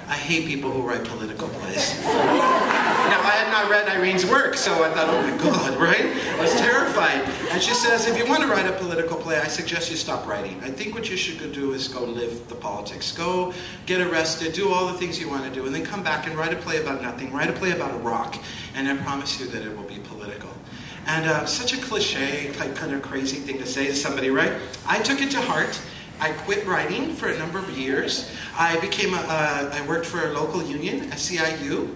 I hate people who write political plays. Now, I had not read Irene's work, so I thought, oh my God, right? I was terrified. And she says, if you want to write a political play, I suggest you stop writing. I think what you should go do is go live the politics. Go get arrested, do all the things you want to do, and then come back and write a play about nothing. Write a play about a rock, and I promise you that it will be political. And such a cliche, like, kind of crazy thing to say to somebody, right? I took it to heart. I quit writing for a number of years. I worked for a local union, SEIU,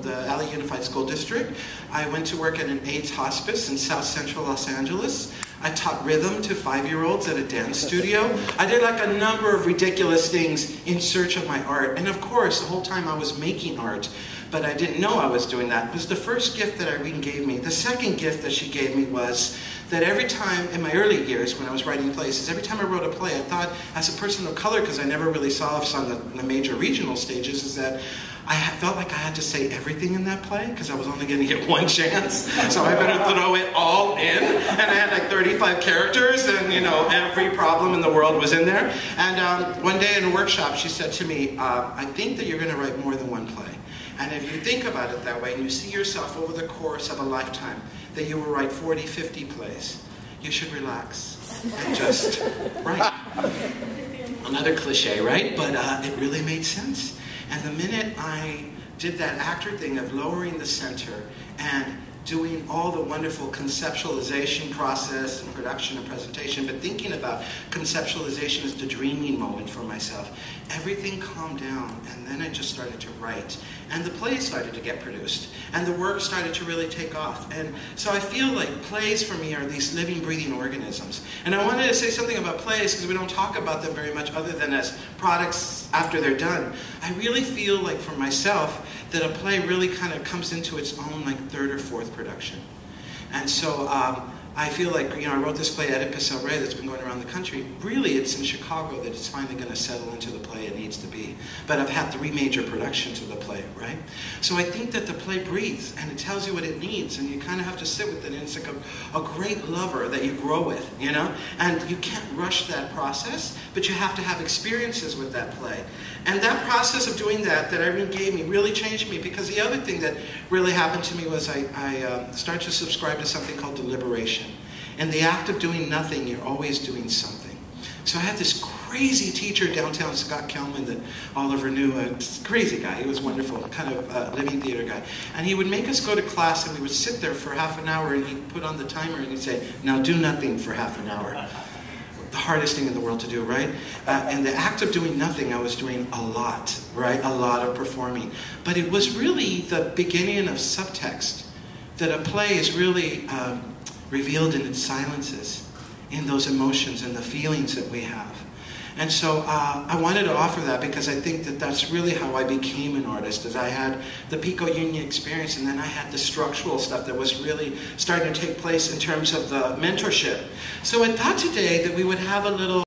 the LA Unified School District. I went to work at an AIDS hospice in South Central Los Angeles. I taught rhythm to 5-year-olds at a dance studio. I did like a number of ridiculous things in search of my art. And of course, the whole time I was making art, but I didn't know I was doing that. It was the first gift that Irene gave me. The second gift that she gave me was that every time, in my early years when I was writing plays, every time I wrote a play, I thought, as a person of color, because I never really saw us on the major regional stages, is that I felt like I had to say everything in that play, because I was only going to get one chance, so I better throw it all in. And I had like 35 characters, and you know, every problem in the world was in there. And one day in a workshop, she said to me, I think that you're going to write more than one play. And if you think about it that way, and you see yourself over the course of a lifetime, that you will write 40, 50 plays, you should relax and just write. Another cliche, right? But it really made sense. And the minute I did that actor thing of lowering the center and doing all the wonderful conceptualization process and production and presentation, but thinking about conceptualization as the dreaming moment for myself, everything calmed down, and then I just started to write. And the plays started to get produced, and the work started to really take off. And so I feel like plays for me are these living, breathing organisms. And I wanted to say something about plays, because we don't talk about them very much other than as products after they're done. I really feel like for myself that a play really kind of comes into its own like third or fourth production. And so I feel like, you know, I wrote this play, Oedipus El Rey, that's been going around the country. Really, it's in Chicago that it's finally going to settle into the play it needs to be. But I've had 3 major productions of the play, right? So I think that the play breathes, and it tells you what it needs, and you kind of have to sit with it, and it's like a great lover that you grow with, you know? And you can't rush that process, but you have to have experiences with that play. And that process of doing that Irene gave me really changed me, because the other thing that really happened to me was I started to subscribe to something called deliberation. In the act of doing nothing, you're always doing something. So I had this crazy teacher downtown, Scott Kelman, that Oliver knew, a crazy guy. He was wonderful, kind of living theater guy. And he would make us go to class, and we would sit there for half an hour, and he'd put on the timer, and he'd say, now do nothing for half an hour. The hardest thing in the world to do, right? In the act of doing nothing, I was doing a lot, right? A lot of performing. But it was really the beginning of subtext, that a play is really revealed in its silences, in those emotions and the feelings that we have. And so I wanted to offer that, because I think that that's really how I became an artist, as I had the Pico Union experience, and then I had the structural stuff that was really starting to take place in terms of the mentorship. So I thought today that we would have a little